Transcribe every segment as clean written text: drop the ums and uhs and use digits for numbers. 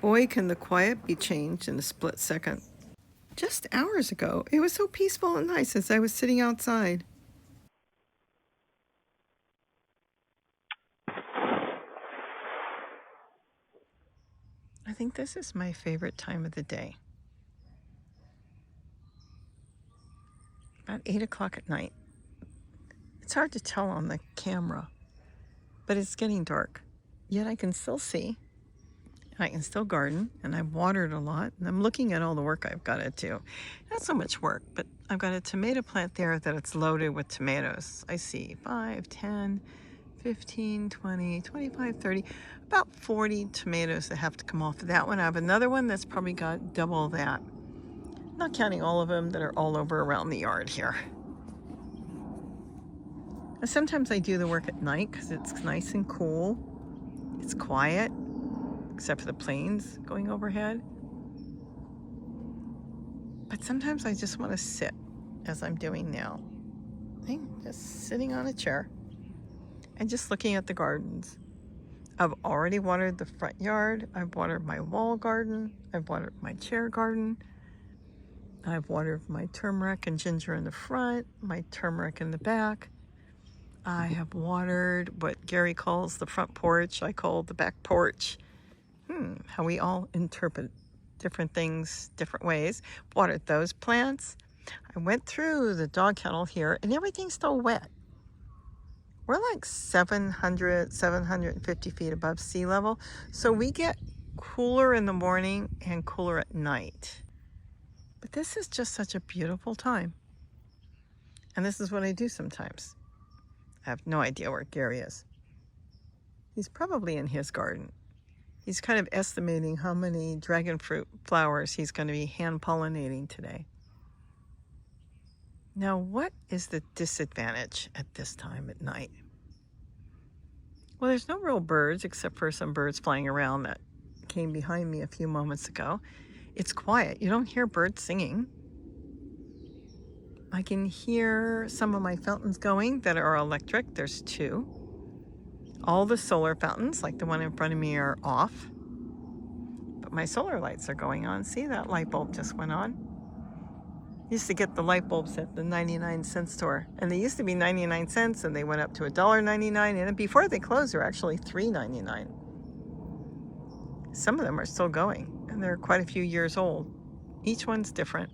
Boy, can the quiet be changed in a split second. Just hours ago, it was so peaceful and nice as I was sitting outside. I think this is my favorite time of the day. About 8 o'clock at night. It's hard to tell on the camera, but it's getting dark. Yet I can still see, and I can still garden, and I've watered a lot, and I'm looking at all the work I've got to do. Not so much work, but I've got a tomato plant there that it's loaded with tomatoes. I see 5, 10, 15, 20, 25, 30, about 40 tomatoes that have to come off of that one. I have another one that's probably got double that. Not counting all of them that are all over around the yard here. And sometimes I do the work at night because it's nice and cool. It's quiet, except for the planes going overhead. But sometimes I just want to sit, as I'm doing now. I'm just sitting on a chair and just looking at the gardens. I've already watered the front yard. I've watered my wall garden. I've watered my chair garden. I've watered my turmeric and ginger in the front, my turmeric in the back. I have watered what Gary calls the front porch. I call the back porch. How we all interpret different things different ways. Watered those plants. I went through the dog kennel here and everything's still wet. We're like 750 feet above sea level. So we get cooler in the morning and cooler at night. But this is just such a beautiful time. And this is what I do sometimes. I have no idea where Gary is. He's probably in his garden. He's kind of estimating how many dragon fruit flowers he's going to be hand pollinating today. Now, what is the disadvantage at this time at night? Well, there's no real birds except for some birds flying around that came behind me a few moments ago. It's quiet. You don't hear birds singing. I can hear some of my fountains going that are electric. There's 2. All the solar fountains, like the one in front of me, are off. But my solar lights are going on. See, that light bulb just went on. Used to get the light bulbs at the 99-cent store. And they used to be 99 cents, and they went up to $1.99. And then before they closed, they were actually $3.99. Some of them are still going, and they're quite a few years old. Each one's different.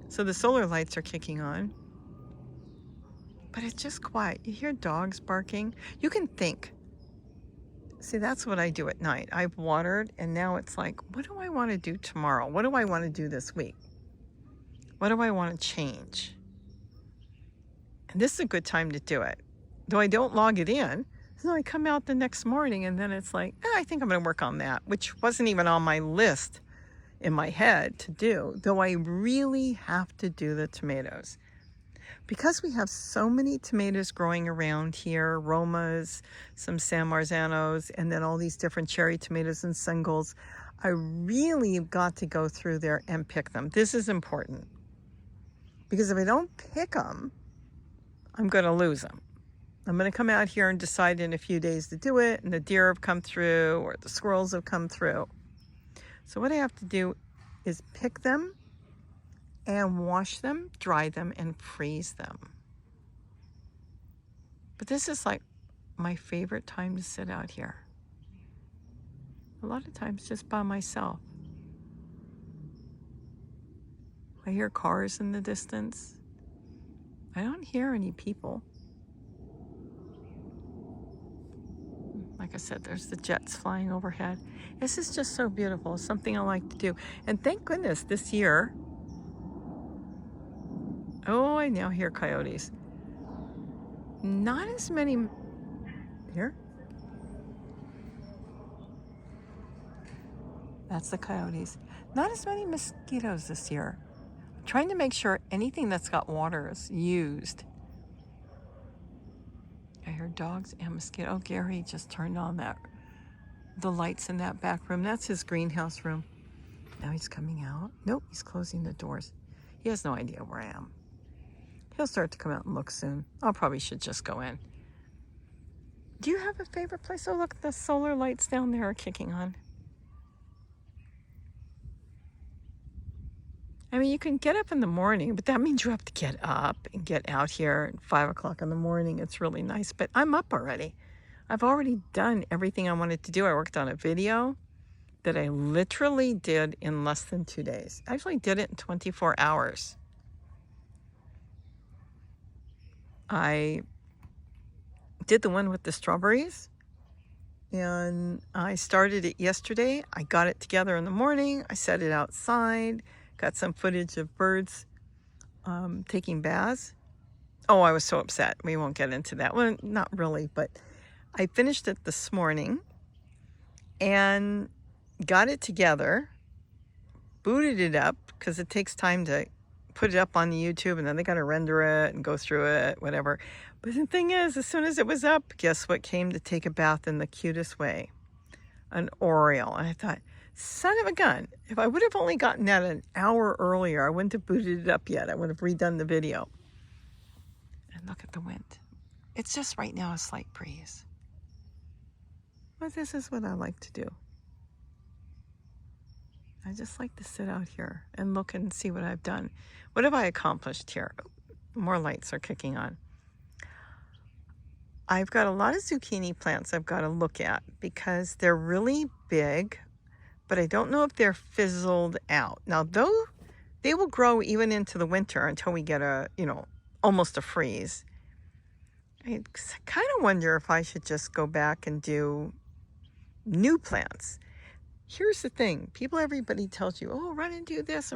So the solar lights are kicking on. But it's just quiet. You hear dogs barking. You can think. See, that's what I do at night. I've watered, and now it's like, what do I want to do tomorrow? What do I want to do this week? What do I want to change? And this is a good time to do it. Though I don't log it in, so I come out the next morning, and then it's like, I think I'm going to work on that, which wasn't even on my list in my head to do, though I really have to do the tomatoes. Because we have so many tomatoes growing around here, Romas, some San Marzanos, and then all these different cherry tomatoes and singles, I really have got to go through there and pick them. This is important. Because if I don't pick them, I'm going to lose them. I'm going to come out here and decide in a few days to do it, and the deer have come through or the squirrels have come through. So what I have to do is pick them and wash them, dry them, and freeze them. But this is like my favorite time to sit out here. A lot of times just by myself. I hear cars in the distance. I don't hear any people. Like I said, there's the jets flying overhead. This is just so beautiful. It's something I like to do. And thank goodness this year, oh, I now hear coyotes. Not as many here. That's the coyotes. Not as many mosquitoes this year. I'm trying to make sure anything that's got water is used. I hear dogs and mosquitoes. Oh, Gary just turned on the lights in that back room. That's his greenhouse room. Now he's coming out. Nope, he's closing the doors. He has no idea where I am. He'll start to come out and look soon. I probably should just go in. Do you have a favorite place? Oh, look, the solar lights down there are kicking on. I mean, you can get up in the morning, but that means you have to get up and get out here at 5 o'clock in the morning. It's really nice, but I'm up already. I've already done everything I wanted to do. I worked on a video that I literally did in less than 2 days. I actually did it in 24 hours. I did the one with the strawberries, and I started it yesterday. I got it together in the morning. I set it outside, got some footage of birds taking baths. Oh, I was so upset. We won't get into that. Well, not really, but I finished it this morning and got it together, booted it up, because it takes time to put it up on the YouTube, and then they got to render it and go through it, whatever. But the thing is, as soon as it was up, guess what came to take a bath in the cutest way? An oriole. And I thought, son of a gun, if I would have only gotten that an hour earlier, I wouldn't have booted it up yet. I would have redone the video. And look at the wind. It's just right now a slight breeze. But this is what I like to do. I just like to sit out here and look and see what I've done. What have I accomplished here? More lights are kicking on. I've got a lot of zucchini plants I've got to look at because they're really big, but I don't know if they're fizzled out. Now, though, they will grow even into the winter until we get almost a freeze. I kind of wonder if I should just go back and do new plants. Here's the thing. Everybody tells you, oh, run and do this.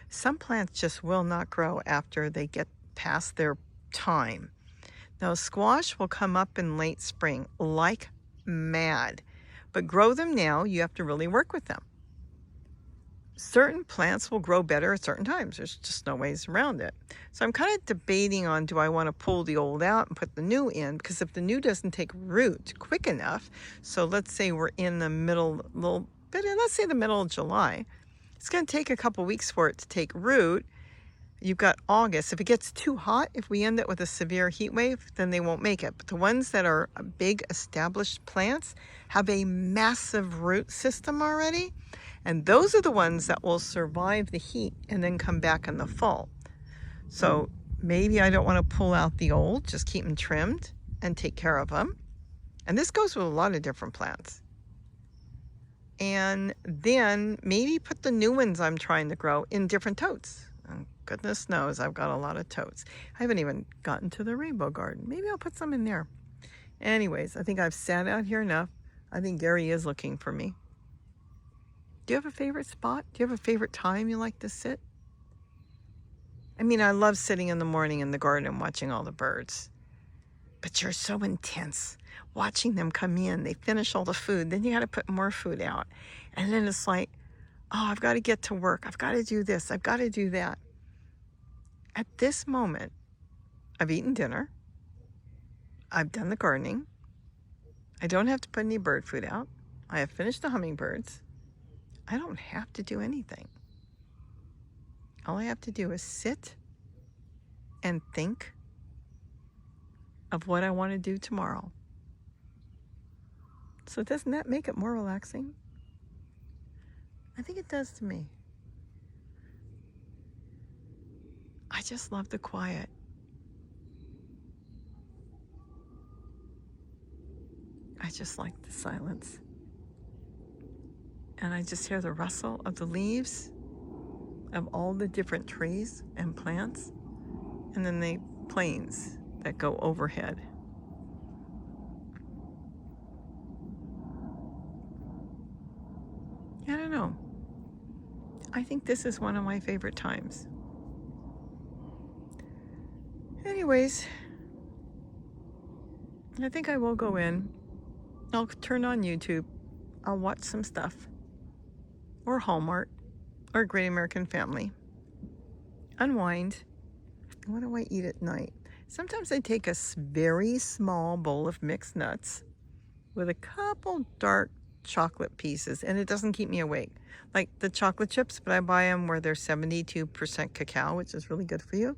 Some plants just will not grow after they get past their time. Now, squash will come up in late spring like mad, but grow them now. You have to really work with them. Certain plants will grow better at certain times. There's just no ways around it. So I'm kind of debating on, do I want to pull the old out and put the new in? Because if the new doesn't take root quick enough, so let's say we're in the middle, let's say the middle of July, it's going to take a couple weeks for it to take root. You've got August. If it gets too hot, if we end up with a severe heat wave, then they won't make it. But the ones that are big established plants have a massive root system already. And those are the ones that will survive the heat and then come back in the fall. So maybe I don't want to pull out the old, just keep them trimmed and take care of them. And this goes with a lot of different plants. And then maybe put the new ones I'm trying to grow in different totes. And goodness knows I've got a lot of totes. I haven't even gotten to the rainbow garden. Maybe I'll put some in there. Anyways, I think I've sat out here enough. I think Gary is looking for me. Do you have a favorite spot? Do you have a favorite time you like to sit? I mean, I love sitting in the morning in the garden and watching all the birds. But you're so intense watching them come in. They finish all the food. Then you got to put more food out. And then it's like, oh, I've got to get to work. I've got to do this. I've got to do that. At this moment, I've eaten dinner. I've done the gardening. I don't have to put any bird food out. I have finished the hummingbirds. I don't have to do anything. All I have to do is sit and think of what I want to do tomorrow. So doesn't that make it more relaxing? I think it does to me. I just love the quiet. I just like the silence. And I just hear the rustle of the leaves of all the different trees and plants, and then the planes that go overhead. I don't know. I think this is one of my favorite times. Anyways, I think I will go in. I'll turn on YouTube. I'll watch some stuff. Or Hallmark. Or Great American Family. Unwind. What do I eat at night? Sometimes I take a very small bowl of mixed nuts with a couple dark chocolate pieces, and it doesn't keep me awake. Like the chocolate chips, but I buy them where they're 72% cacao, which is really good for you.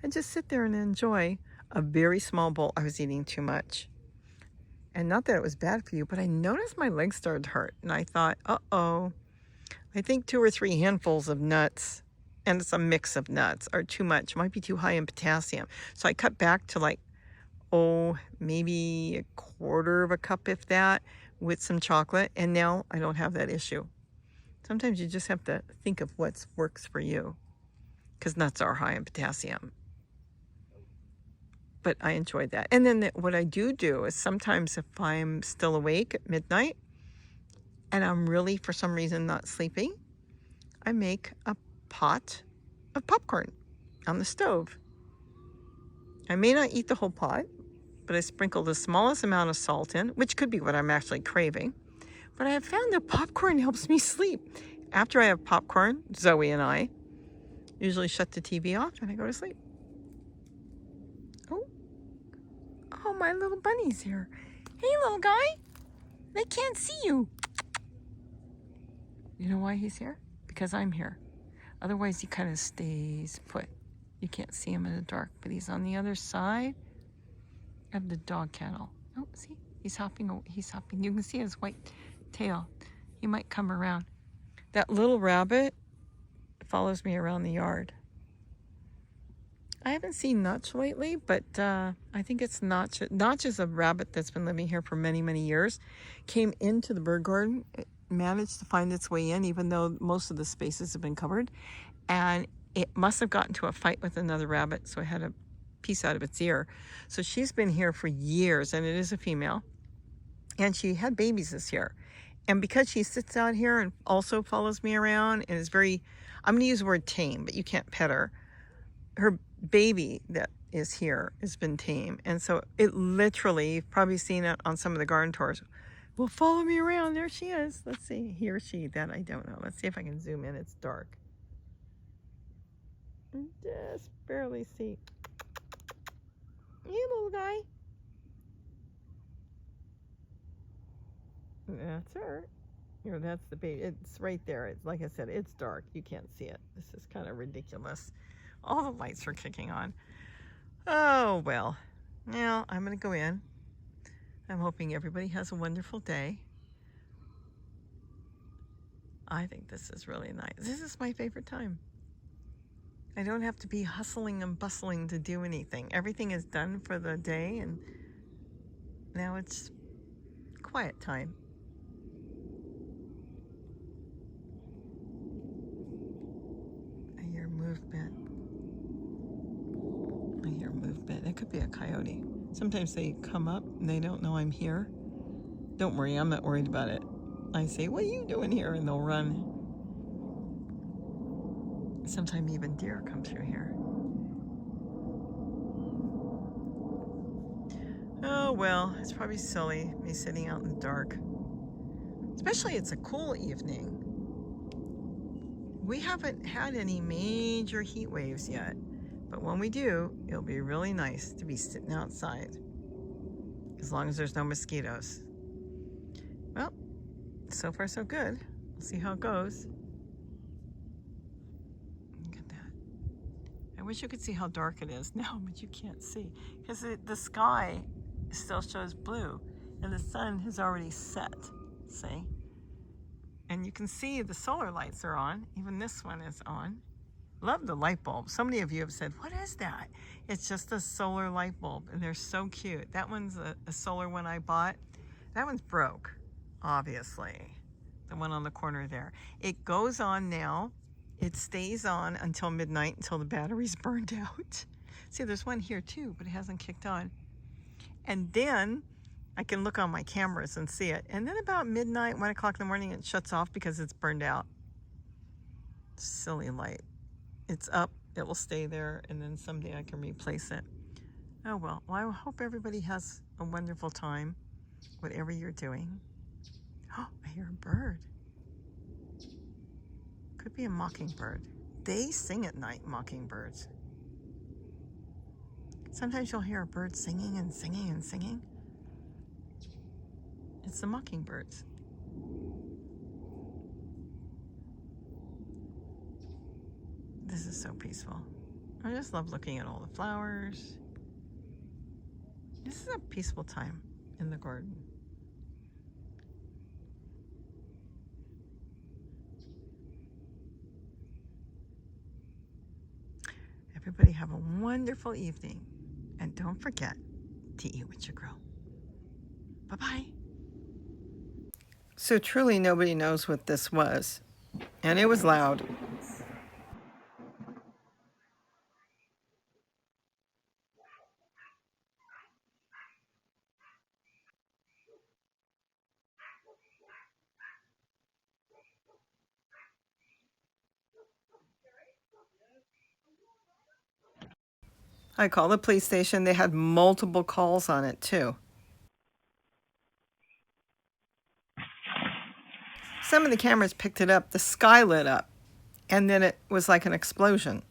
And just sit there and enjoy a very small bowl. I was eating too much. And not that it was bad for you, but I noticed my legs started to hurt. And I thought, uh-oh. I think 2 or 3 handfuls of nuts and it's a mix of nuts, or too much. It might be too high in potassium. So I cut back to like, maybe a quarter of a cup, if that, with some chocolate. And now I don't have that issue. Sometimes you just have to think of what works for you, because nuts are high in potassium. But I enjoy that. And then what I do is sometimes if I'm still awake at midnight and I'm really, for some reason, not sleeping, I make a pot of popcorn on the stove. I may not eat the whole pot, but I sprinkle the smallest amount of salt in, which could be what I'm actually craving. But I have found that popcorn helps me sleep. After I have popcorn, Zoe and I usually shut the TV off and I go to sleep. Oh, my little bunny's here. Hey, little guy. They can't see you. You know why he's here? Because I'm here. Otherwise, he kind of stays put. You can't see him in the dark, but he's on the other side of the dog kennel. Oh, see? He's hopping. He's hopping. You can see his white tail. He might come around. That little rabbit follows me around the yard. I haven't seen Notch lately, but I think it's Notch. Notch is a rabbit that's been living here for many, many years. Came into the bird garden, it managed to find its way in, even though most of the spaces have been covered. And it must have gotten to a fight with another rabbit, so it had a piece out of its ear. So she's been here for years, and it is a female. And she had babies this year. And because she sits out here and also follows me around and is very, I'm going to use the word tame, but you can't pet her. Her baby that is here has been tame, and so it literally, you've probably seen it on some of the garden tours, will follow me around. There she is. Let's see, he or she, that I don't know. Let's see if I can zoom in. It's dark. Just barely see. Hey, little guy. That's her. Here, that's the baby. It's right there. It's like I said, it's dark. You can't see it. This is kind of ridiculous. All the lights are kicking on. Oh, well. Now I'm going to go in. I'm hoping everybody has a wonderful day. I think this is really nice. This is my favorite time. I don't have to be hustling and bustling to do anything. Everything is done for the day, and now it's quiet time. I hear movement. It could be a coyote. Sometimes they come up and they don't know I'm here. Don't worry, I'm not worried about it. I say, what are you doing here? And they'll run. Sometimes even deer come through here. Oh, well, it's probably silly, me sitting out in the dark. Especially it's a cool evening. We haven't had any major heat waves yet. But when we do, it'll be really nice to be sitting outside, as long as there's no mosquitoes. Well, so far so good. We'll see how it goes. Look at that. I wish you could see how dark it is now, but you can't see, because the sky still shows blue, and the sun has already set, see? And you can see the solar lights are on. Even this one is on. Love the light bulb. So many of you have said, what is that? It's just a solar light bulb, and they're so cute. That one's a solar one I bought. That one's broke, obviously. The one on the corner there. It goes on now. It stays on until midnight, until the battery's burned out. See, there's one here too, but it hasn't kicked on. And then I can look on my cameras and see it. And then about midnight, 1 o'clock in the morning, it shuts off because it's burned out. Silly light. It's up, it will stay there, and then someday I can replace it. Oh well, I hope everybody has a wonderful time, whatever you're doing. Oh, I hear a bird. Could be a mockingbird. They sing at night, mockingbirds. Sometimes you'll hear a bird singing and singing and singing. It's the mockingbirds. This is so peaceful. I just love looking at all the flowers. This is a peaceful time in the garden. Everybody have a wonderful evening. And don't forget to eat what you grow. Bye-bye. So truly nobody knows what this was. And it was loud. I called the police station. They had multiple calls on it too. Some of the cameras picked it up. The sky lit up. And then it was like an explosion.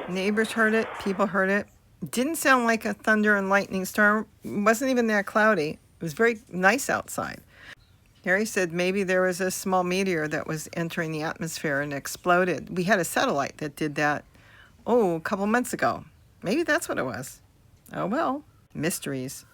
Neighbors heard it. People heard it. Didn't sound like a thunder and lightning storm. It wasn't even that cloudy. It was very nice outside. Harry said maybe there was a small meteor that was entering the atmosphere and exploded. We had a satellite that did that, a couple months ago. Maybe that's what it was. Oh well, mysteries.